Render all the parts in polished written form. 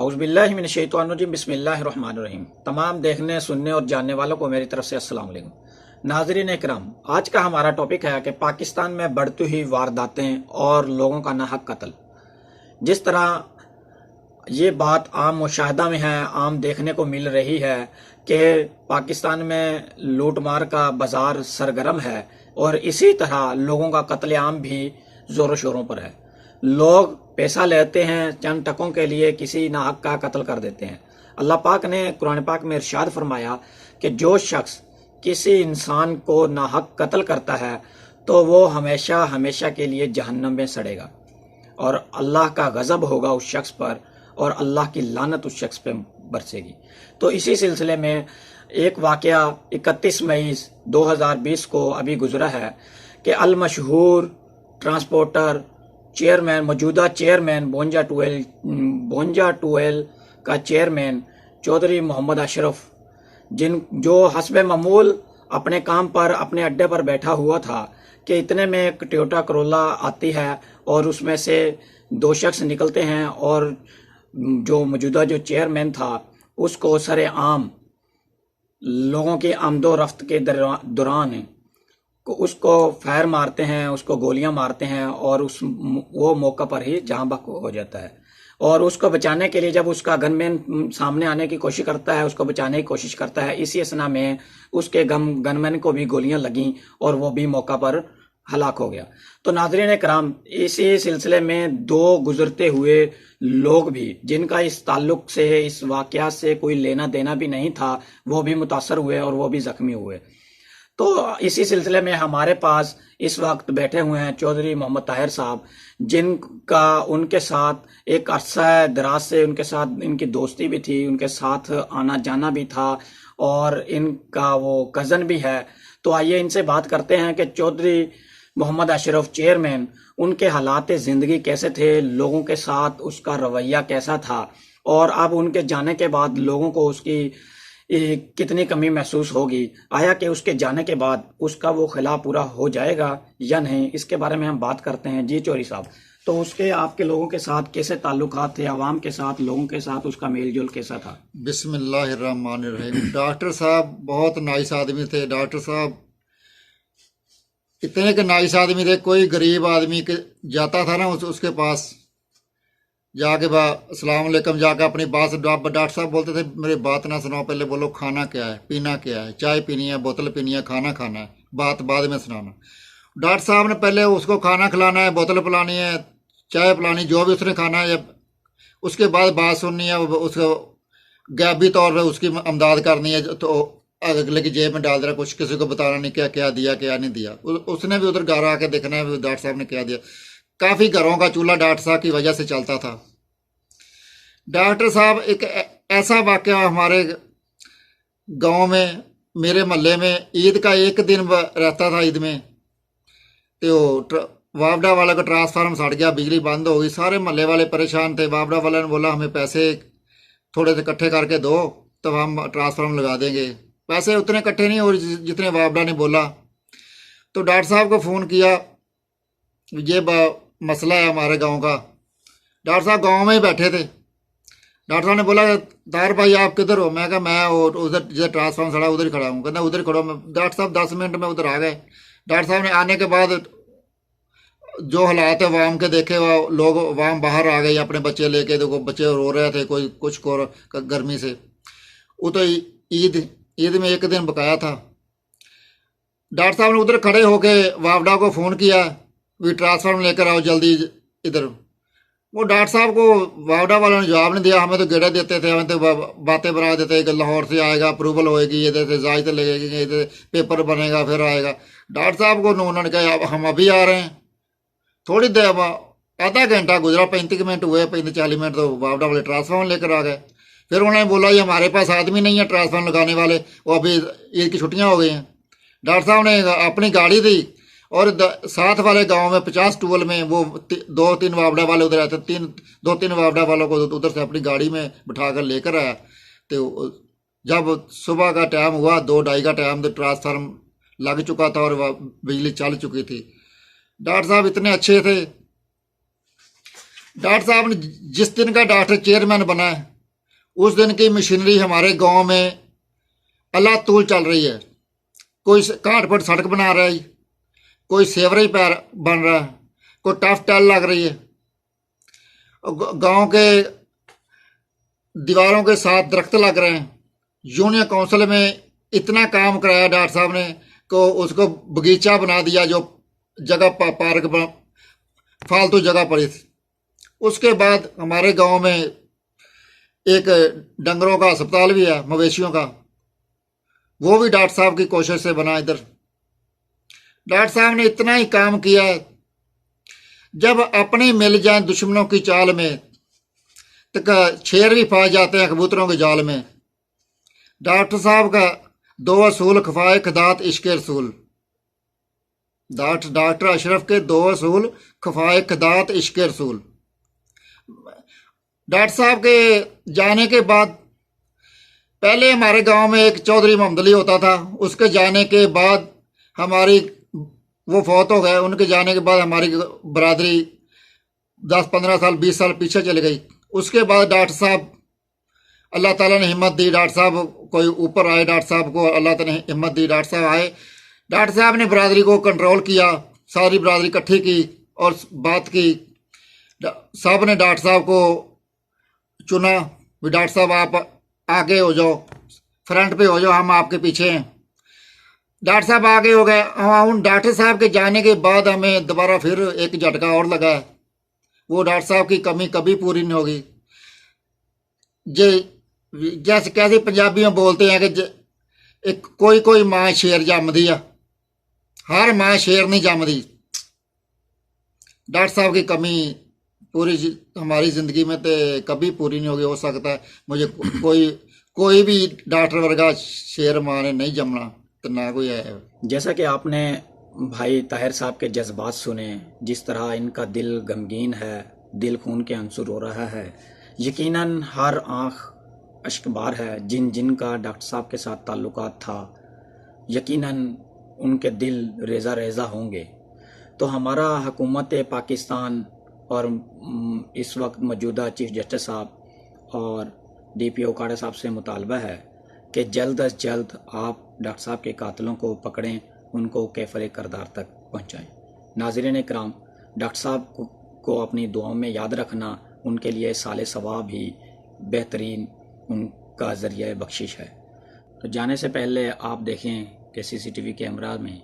औज़ुबिल्लाहि मिनश्शैतानिर्रजीम बिस्मिल्लाहिर्रहमानिर्रहीम। तमाम देखने सुनने और जानने वालों को मेरी तरफ से अस्सलाम वालेकुम। नाज़रीन इकराम, आज का हमारा टॉपिक है कि पाकिस्तान में बढ़ती हुई वारदातें और लोगों का नाहक कत्ल। जिस तरह ये बात आम मुशाहदा में है, आम देखने को मिल रही है कि पाकिस्तान में लूटमार का बाजार सरगर्म है और इसी तरह लोगों का कत्लेआम भी ज़ोरों शोरों पर है। लोग पैसा लेते हैं, चंद टकों के लिए किसी नाहक का कत्ल कर देते हैं। अल्लाह पाक ने कुरान पाक में इरशाद फरमाया कि जो शख्स किसी इंसान को नाहक कत्ल करता है तो वो हमेशा हमेशा के लिए जहन्नम में सड़ेगा और अल्लाह का गज़ब होगा उस शख्स पर और अल्लाह की लानत उस शख्स पे बरसेगी। तो इसी सिलसिले में एक वाक़या 31 मई 2020 को अभी गुजरा है कि अल मशहूर ट्रांसपोर्टर चेयरमैन, मौजूदा चेयरमैन बोंजा टूएल का चेयरमैन चौधरी मोहम्मद अशरफ, जो हस्ब मामूल अपने काम पर अपने अड्डे पर बैठा हुआ था कि इतने में एक टोयोटा करोला आती है और उसमें से दो शख्स निकलते हैं और जो मौजूदा जो चेयरमैन था उसको सरेआम लोगों की आमदो रफ्त के दौरान उसको फायर मारते हैं, उसको गोलियां मारते हैं और वो मौका पर ही जहां बक हो जाता है। और उसको बचाने के लिए जब उसका गनमैन सामने आने की कोशिश करता है, उसको बचाने की कोशिश करता है, इसी असना में उसके गनमैन को भी गोलियां लगीं और वो भी मौका पर हलाक हो गया। तो नाज़रीन कराम, इसी सिलसिले में दो गुजरते हुए लोग भी जिनका इस ताल्लुक से, इस वाक़या से कोई लेना देना भी नहीं था, वो भी मुतासर हुए और वो भी जख्मी हुए। तो इसी सिलसिले में हमारे पास इस वक्त बैठे हुए हैं चौधरी मोहम्मद ताहिर साहब, जिनका उनके साथ एक अरसा दराज से उनके साथ इनकी दोस्ती भी थी, उनके साथ आना जाना भी था और इनका वो कज़न भी है। तो आइए इनसे बात करते हैं कि चौधरी मोहम्मद अशरफ चेयरमैन, उनके हालात ज़िंदगी कैसे थे, लोगों के साथ उसका रवैया कैसा था और अब उनके जाने के बाद लोगों को उसकी कितनी कमी महसूस होगी, आया कि उसके जाने के बाद उसका वो खिला पूरा हो जाएगा या नहीं, इसके बारे में हम बात करते हैं। जी चौधरी साहब, तो उसके आपके लोगों के साथ कैसे ताल्लुकात थे, आवाम के साथ, लोगों के साथ उसका मेल जोल कैसा था? बिस्मिल्लाहिर्रहमानिर्रहीम। डॉक्टर साहब बहुत नाइस आदमी थे। डॉक्टर साहब इतने के नाइस आदमी थे, कोई गरीब आदमी के जाता था ना उसके पास जाके अस्सलाम वालेकुम जाके अपनी बात, डॉक्टर साहब बोलते थे मेरी बात ना सुनाओ, पहले बोलो खाना क्या है, पीना क्या है, चाय पीनी है, बोतल पीनी है, खाना खाना है, बात बाद में सुनाना। डॉक्टर साहब ने पहले उसको खाना खिलाना है, बोतल पिलानी है, चाय पिलानी, जो भी उसने खाना है, उसके बाद बात सुननी है, उसको गैबी तौर पर उसकी अमदाद करनी है, तो अगले की जेब में डाल देना, कुछ किसी को बताना नहीं क्या क्या दिया क्या नहीं दिया। उसने भी उधर घर आके देखना है डॉक्टर साहब ने क्या दिया। काफ़ी घरों का चूल्हा डॉक्टर साहब की वजह से चलता था। डॉक्टर साहब एक ऐसा वाक़या हमारे गांव में, मेरे मोहल्ले में, ईद का एक दिन रहता था। ईद में तो वावडा वाले का ट्रांसफार्मर सड़ गया, बिजली बंद हो गई, सारे मोहल्ले वाले परेशान थे। वावडा वाले ने बोला हमें पैसे थोड़े से इकट्ठे करके दो तब हम ट्रांसफार्मर लगा देंगे। पैसे उतने इकट्ठे नहीं और जितने वावडा ने बोला। तो डॉक्टर साहब को फ़ोन किया, ये मसला है हमारे गांव का। डॉक्टर साहब गांव में ही बैठे थे। डॉक्टर साहब ने बोला तार भाई आप किधर हो? मैं कहा मैं और उधर जिधर ट्रांसफार्मर सड़ा उधर ही खड़ा हूँ। कहता उधर ही खड़ा हूँ। डॉक्टर साहब 10 मिनट में उधर आ गए। डॉक्टर साहब ने आने के बाद जो हालात है वाम के देखे, वो लोग वाम बाहर आ गए अपने बच्चे लेके। देखो बच्चे रो रहे थे, कोई कुछ को गर्मी से। वो तो ईद में एक दिन बकाया था। डॉक्टर साहब ने उधर खड़े होके वावडा को फ़ोन किया भी ट्रांसफार्मर लेकर आओ जल्दी इधर। वो डॉक्टर साहब को वावडा वालों ने जवाब नहीं दिया। हमें तो गेड़ा देते थे, हमें तो बातें बना देते कि लाहौर से आएगा, अप्रूवल होएगी, इधर से इजाज़त लगेगी, इधर पेपर बनेगा फिर आएगा। डॉक्टर साहब को उन्होंने कहा हम अभी आ रहे हैं। थोड़ी देर आधा घंटा गुजरा, 35 मिनट हुए, 35-40 मिनट तो वावडा वाले ट्रांसफार्मर लेकर आ गए। फिर उन्होंने बोला ये हमारे पास आदमी नहीं है ट्रांसफार्मर लगाने वाले, वो अभी ईद की छुट्टियाँ हो गई हैं। डॉक्टर साहब ने अपनी गाड़ी दी और साथ वाले गांव में 50 टूल में वो 2-3 वावडा वाले उधर आए थे। 2-3 वावडा वालों को उधर से अपनी गाड़ी में बिठाकर लेकर आया। तो जब सुबह का टाइम हुआ, 2-2:30 का टाइम, तो ट्रांसफार्मर लग चुका था और बिजली चल चुकी थी। डॉक्टर साहब इतने अच्छे थे, डॉक्टर साहब ने जिस दिन का डॉक्टर चेयरमैन बना है उस दिन की मशीनरी हमारे गांव में अल्लाह तूल चल रही है। कोई काट पर सड़क बना रहा है, कोई सेवरेज पैर बन रहा है, कोई टफ टैल लग रही है। गांव के दीवारों के साथ दरख्त लग रहे हैं। यूनियन काउंसिल में इतना काम कराया डॉक्टर साहब ने को उसको बगीचा बना दिया, जो जगह पार्क फालतू जगह पड़ी थी। उसके बाद हमारे गांव में एक डंगरों का अस्पताल भी है, मवेशियों का, वो भी डॉक्टर साहब की कोशिश से बना। इधर डॉक्टर साहब ने इतना ही काम किया है, जब अपने मिल जाए दुश्मनों की चाल में तो शेर भी फंस जाते हैं कबूतरों के जाल में। डॉक्टर साहब का दो असूल खफाए खदात इश्क रसूल। डॉक्टर अशरफ के दो असूल खफाए खदात इश्क रसूल। डॉक्टर साहब के जाने के बाद पहले हमारे गांव में एक चौधरी मोहम्मद अली होता था। उसके जाने के बाद हमारी वो फौत हो गए। उनके जाने के बाद हमारी बरादरी 10-15 साल 20 साल पीछे चली गई। उसके बाद डॉक्टर साहब, अल्लाह ताला ने हिम्मत दी, डॉक्टर साहब कोई ऊपर आए, डॉक्टर साहब को अल्लाह ताला ने हिम्मत दी, डॉक्टर साहब आए। डॉक्टर साहब ने बरादरी को कंट्रोल किया, सारी बरादरी इकट्ठी की और बात की। सब ने डॉक्टर साहब को चुना भी डॉक्टर साहब आप आगे हो जाओ, फ्रंट पे हो जाओ, हम आपके पीछे हैं। डॉक्टर साहब आगे हो गए। उन डॉक्टर साहब के जाने के बाद हमें दोबारा फिर एक झटका और लगा है। वो डॉक्टर साहब की कमी कभी पूरी नहीं होगी। जैसे कैसे पंजाबी में बोलते हैं कि एक कोई कोई मां शेर जमदी है, हर मां शेर नहीं जमदी। डॉक्टर साहब की कमी पूरी हमारी जिंदगी में तो कभी पूरी नहीं होगी। हो सकता है मुझे कोई भी डॉक्टर वर्गा शेर मां ने नहीं जमना तो ना कोई है। जैसा कि आपने भाई ताहिर साहब के जज्बात सुने, जिस तरह इनका दिल गमगीन है, दिल खून के आंसू रो रहा है, यकीनन हर आंख अश्कबार है। जिन जिन का डॉक्टर साहब के साथ ताल्लुकात था, यकीनन उनके दिल रेज़ा रेज़ा होंगे। तो हमारा हुकूमत पाकिस्तान और इस वक्त मौजूदा चीफ जस्टिस साहब और DPO काड़ा साहब से मुतालबा है कि जल्द अज जल्द आप डॉक्टर साहब के कातिलों को पकड़ें, उनको कैफरे करदार तक पहुँचाएँ। नाज़रीन इकराम, डॉक्टर साहब को अपनी दुआओं में याद रखना उनके लिए साले सवाब ही बेहतरीन उनका ज़रिया बख्शिश है। तो जाने से पहले आप देखें कि CCTV कैमरा में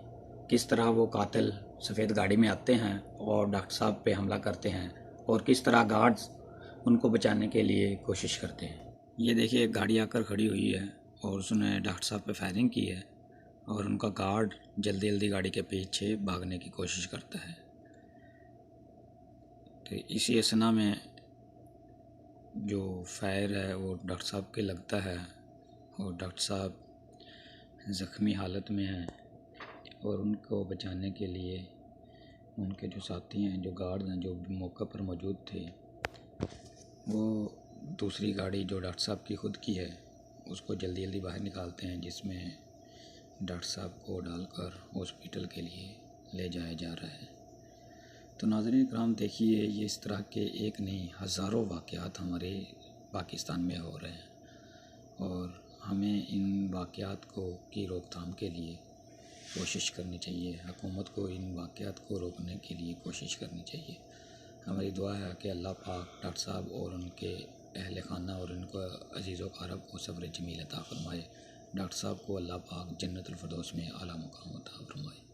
किस तरह वो कातिल सफ़ेद गाड़ी में आते हैं और डॉक्टर साहब पे हमला करते हैं और किस तरह गार्ड्स उनको बचाने के लिए कोशिश करते हैं। ये देखिए, एक गाड़ी आकर खड़ी हुई है और उसने डॉक्टर साहब पे फायरिंग की है और उनका गार्ड जल्दी जल्दी गाड़ी के पीछे भागने की कोशिश करता है। तो इसी असना में जो फायर है वो डॉक्टर साहब के लगता है और डॉक्टर साहब ज़ख्मी हालत में हैं और उनको बचाने के लिए उनके जो साथी हैं, जो गार्ड हैं, जो मौके पर मौजूद थे, वो दूसरी गाड़ी जो डॉक्टर साहब की खुद की है उसको जल्दी जल्दी बाहर निकालते हैं, जिसमें डॉक्टर साहब को डालकर हॉस्पिटल के लिए ले जाया जा रहा है। तो नाज़रीन इकराम, देखिए, ये इस तरह के एक नहीं हज़ारों वाक़यात हमारे पाकिस्तान में हो रहे हैं और हमें इन वाक़यात की रोकथाम के लिए कोशिश करनी चाहिए। हुकूमत को इन वाक़यात को रोकने के लिए कोशिश करनी चाहिए। हमारी दुआ है कि अल्लाह पाक डॉक्टर साहब और उनके अहल खाना और उनको अजीज़ व क़रीब को सब्र जमील अता फ़रमाए। डॉक्टर साहब को अल्लाह पाक जन्नतुल फ़िरदौस में आला मुक़ाम अता फ़रमाए।